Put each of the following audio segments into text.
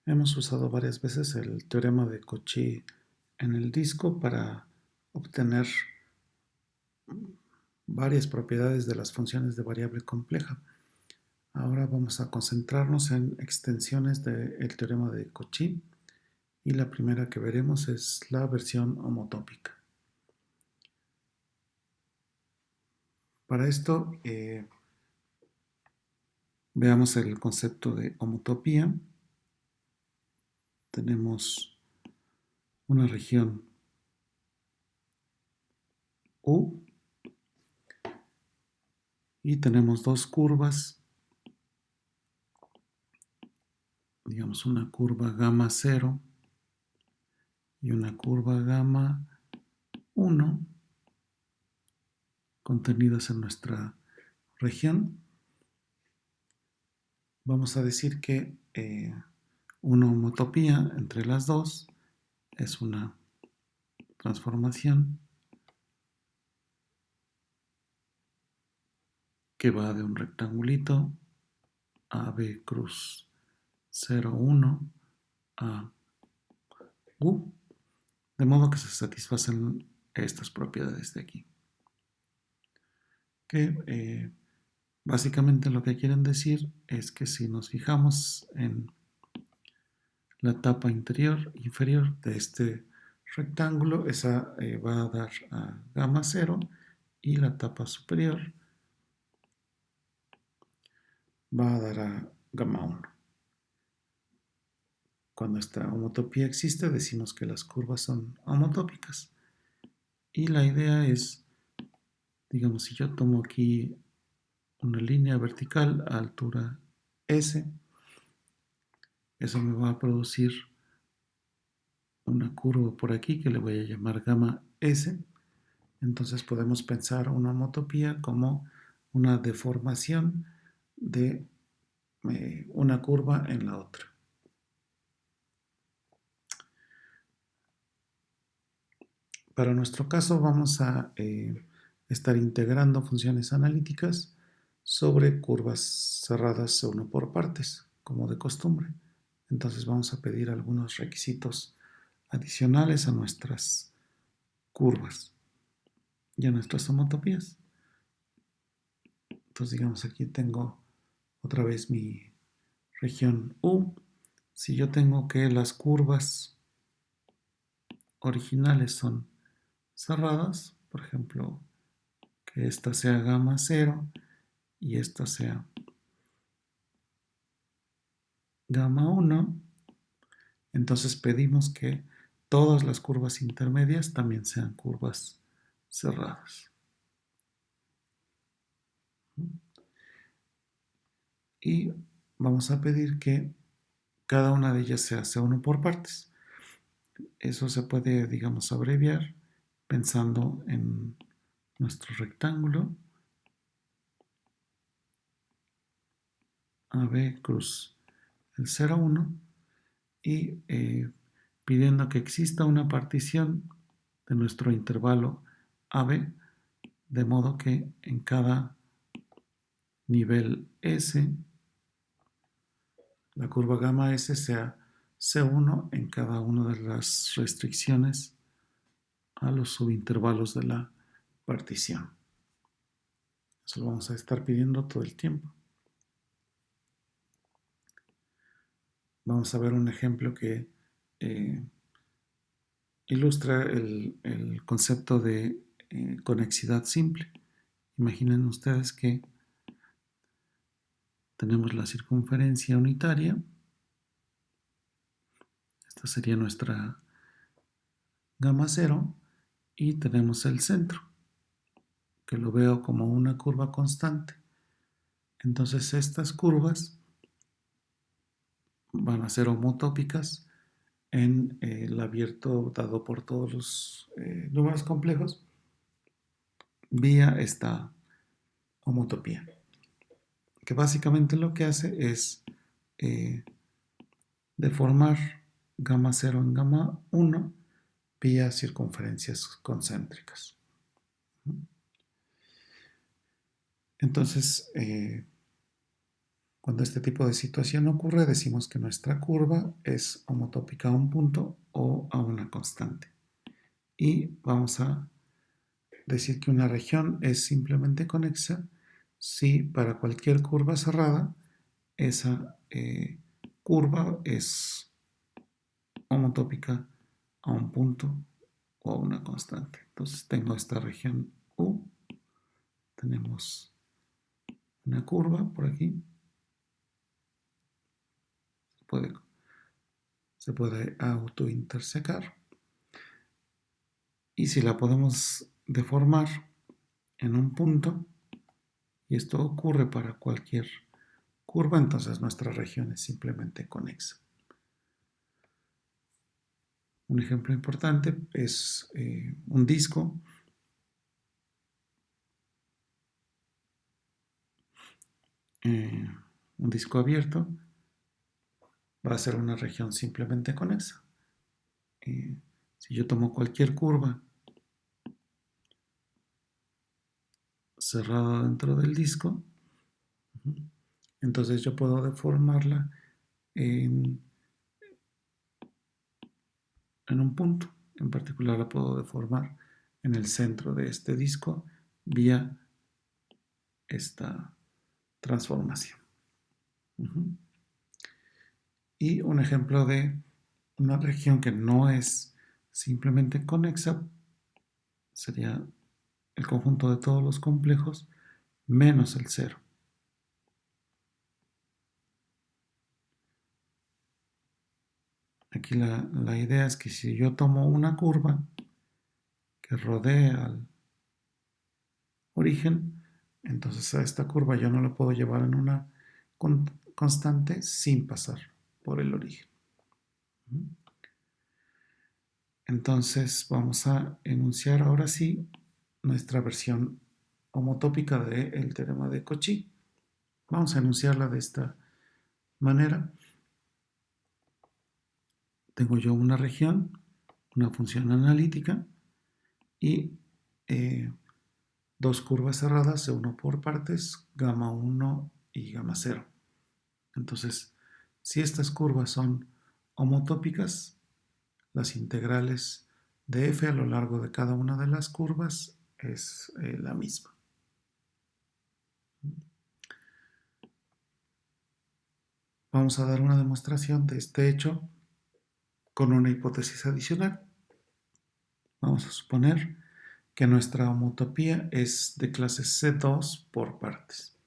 Hemos usado varias veces el teorema de Cauchy en el disco para obtener varias propiedades de las funciones de variable compleja. Ahora vamos a concentrarnos en extensiones del teorema de Cauchy y la primera que veremos es la versión homotópica. Para esto veamos el concepto de homotopía. Tenemos una región U y tenemos dos curvas, digamos una curva gamma 0 y una curva gamma 1 contenidas en nuestra región. Vamos a decir que una homotopía entre las dos es una transformación que va de un rectangulito AB cruz 0, 1 a U, de modo que se satisfacen estas propiedades de aquí. Que básicamente lo que quieren decir es que si nos fijamos en la tapa inferior de este rectángulo, esa va a dar a gamma 0 y la tapa superior va a dar a gamma 1. Cuando esta homotopía existe, decimos que las curvas son homotópicas. Y la idea es, digamos, si yo tomo aquí una línea vertical a altura S, eso me va a producir una curva por aquí que le voy a llamar gamma S. Entonces podemos pensar una homotopía como una deformación de una curva en la otra. Para nuestro caso vamos a estar integrando funciones analíticas sobre curvas cerradas uno por partes, como de costumbre. Entonces vamos a pedir algunos requisitos adicionales a nuestras curvas y a nuestras homotopías. Entonces digamos aquí tengo otra vez mi región U. Si yo tengo que las curvas originales son cerradas, por ejemplo, que esta sea gamma 0 y esta sea gamma 1, entonces pedimos que todas las curvas intermedias también sean curvas cerradas. Y vamos a pedir que cada una de ellas sea C1 por partes. Eso se puede, digamos, abreviar pensando en nuestro rectángulo AB cruz el 0, 1 y pidiendo que exista una partición de nuestro intervalo AB, de modo que en cada nivel S, la curva gamma S sea C1 en cada una de las restricciones a los subintervalos de la partición. Eso lo vamos a estar pidiendo todo el tiempo. Vamos a ver un ejemplo que ilustra el concepto de conexidad simple. Imaginen ustedes que tenemos la circunferencia unitaria. Esta sería nuestra gamma 0 y tenemos el centro, que lo veo como una curva constante. Entonces estas curvas van a ser homotópicas en el abierto dado por todos los números complejos vía esta homotopía, que básicamente lo que hace es deformar gamma 0 en gamma 1 vía circunferencias concéntricas. Entonces, Cuando este tipo de situación ocurre, decimos que nuestra curva es homotópica a un punto o a una constante. Y vamos a decir que una región es simplemente conexa si para cualquier curva cerrada esa curva es homotópica a un punto o a una constante. Entonces tengo esta región U, tenemos una curva por aquí, puede se puede autointersecar, y si la podemos deformar en un punto, y esto ocurre para cualquier curva, entonces nuestra región es simplemente conexa. Un ejemplo importante es un disco. Un disco abierto va a ser una región simplemente conexa. Si yo tomo cualquier curva cerrada dentro del disco, entonces yo puedo deformarla en, en un punto. En particular la puedo deformar en el centro de este disco vía esta transformación. Y un ejemplo de una región que no es simplemente conexa sería el conjunto de todos los complejos menos el cero. Aquí la idea es que si yo tomo una curva que rodea al origen, entonces a esta curva yo no la puedo llevar en una constante sin pasar por el origen. Entonces vamos a enunciar ahora sí nuestra versión homotópica del teorema de Cauchy. Vamos a enunciarla de esta manera. Tengo yo una región, una función analítica y dos curvas cerradas, C1 por partes, gamma 1 y gamma 0. Entonces, si estas curvas son homotópicas, las integrales de f a lo largo de cada una de las curvas es la misma. Vamos a dar una demostración de este hecho con una hipótesis adicional. Vamos a suponer que nuestra homotopía es de clase C2 por partes.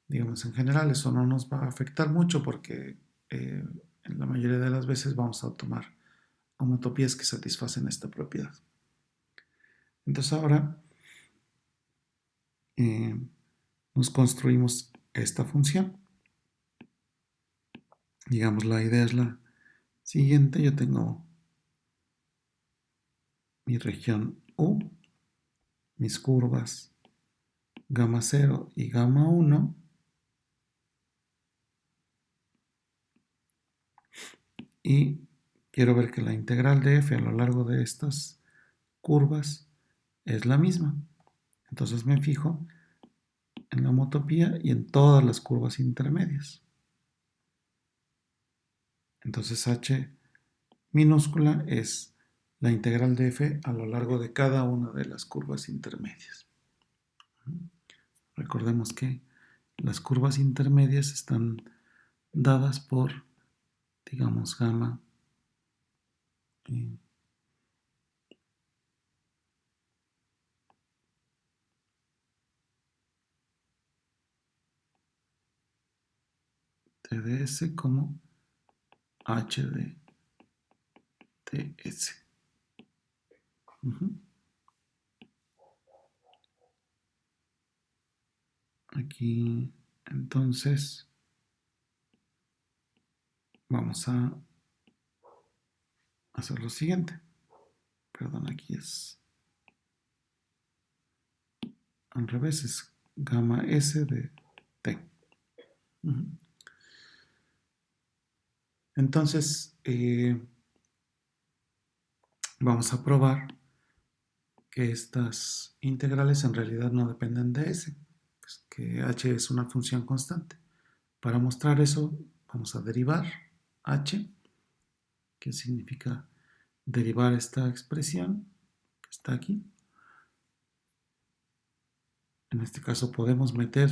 Digamos, en general eso no nos va a afectar mucho porque en la mayoría de las veces vamos a tomar homotopías que satisfacen esta propiedad. Entonces ahora nos construimos esta función. Digamos, la idea es la siguiente. Yo tengo mi región U, mis curvas gamma 0 y gamma 1. Y quiero ver que la integral de f a lo largo de estas curvas es la misma. Entonces me fijo en la homotopía y en todas las curvas intermedias. Entonces h minúscula es la integral de f a lo largo de cada una de las curvas intermedias. Recordemos que las curvas intermedias están dadas por, digamos, gamma t de s como h de ts. Aquí, entonces, vamos a hacer lo siguiente. Perdón, aquí es al revés, es gamma S de T. Entonces, vamos a probar que estas integrales en realidad no dependen de S, pues, que h es una función constante. Para mostrar eso vamos a derivar h, que significa derivar esta expresión que está aquí. En este caso podemos meter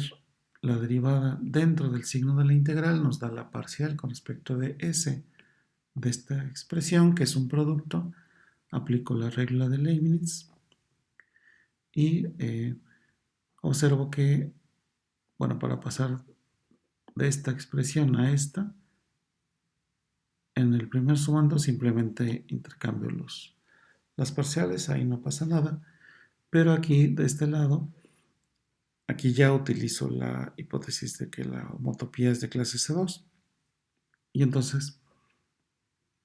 la derivada dentro del signo de la integral, nos da la parcial con respecto de s de esta expresión, que es un producto. Aplico la regla de Leibniz y observo que, bueno, para pasar de esta expresión a esta, en el primer sumando simplemente intercambio las parciales, ahí no pasa nada, pero aquí de este lado, aquí ya utilizo la hipótesis de que la homotopía es de clase C2 y entonces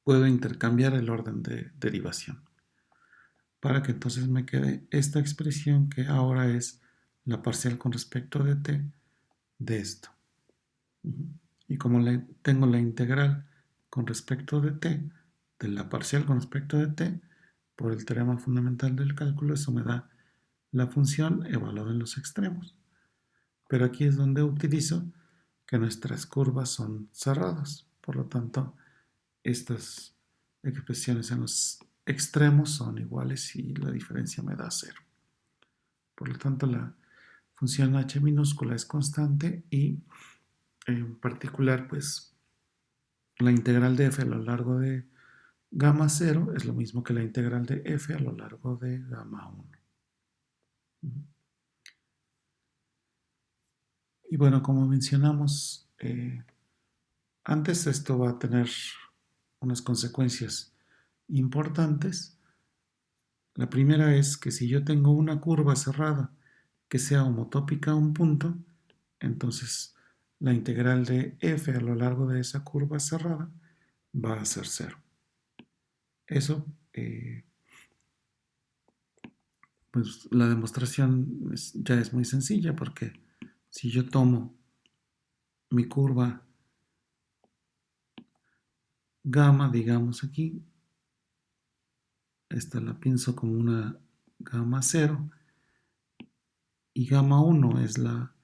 puedo intercambiar el orden de derivación para que entonces me quede esta expresión que ahora es la parcial con respecto de t de esto. Y como tengo la integral con respecto de t, de la parcial con respecto de t, por el teorema fundamental del cálculo, eso me da la función evaluada en los extremos. Pero aquí es donde utilizo que nuestras curvas son cerradas. Por lo tanto, estas expresiones en los extremos son iguales y la diferencia me da 0. Por lo tanto, la función h minúscula es constante y en particular, pues la integral de f a lo largo de gamma 0 es lo mismo que la integral de f a lo largo de gamma 1. Y bueno, como mencionamos antes, esto va a tener unas consecuencias importantes. La primera es que si yo tengo una curva cerrada que sea homotópica a un punto, entonces la integral de f a lo largo de esa curva cerrada va a ser 0. Eso, pues la demostración ya es muy sencilla porque si yo tomo mi curva gamma, digamos aquí, esta la pienso como una gamma 0 y gamma 1 es la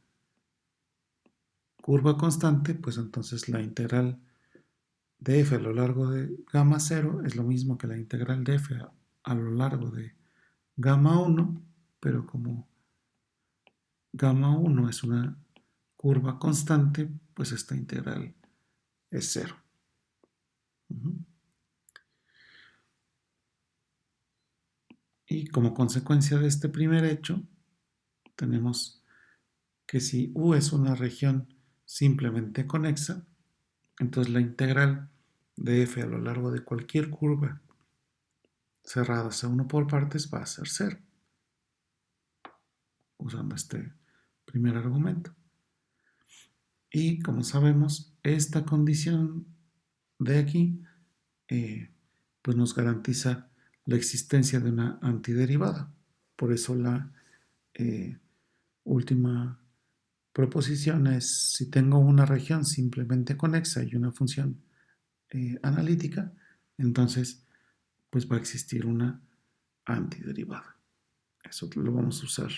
curva constante, pues entonces la integral de f a lo largo de gamma 0 es lo mismo que la integral de f a lo largo de gamma 1, pero como gamma 1 es una curva constante, pues esta integral es 0. Y como consecuencia de este primer hecho, tenemos que si U es una región simplemente conexa, entonces la integral de f a lo largo de cualquier curva cerrada a 1 por partes va a ser 0, usando este primer argumento. Y como sabemos, esta condición de aquí pues nos garantiza la existencia de una antiderivada. Por eso la última proposición es: si tengo una región simplemente conexa y una función analítica, entonces pues va a existir una antiderivada. Eso lo vamos a usar,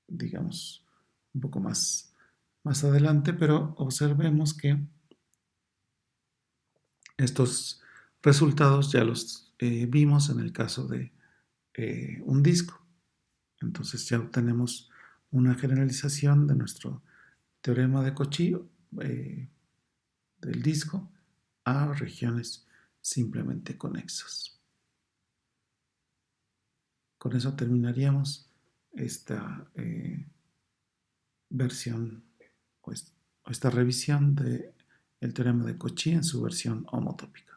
digamos, un poco más adelante, pero observemos que estos resultados ya los vimos en el caso de un disco. Entonces ya obtenemos una generalización de nuestro teorema de Cauchy del disco a regiones simplemente conexas. Con eso terminaríamos esta versión o esta revisión del teorema de Cauchy en su versión homotópica.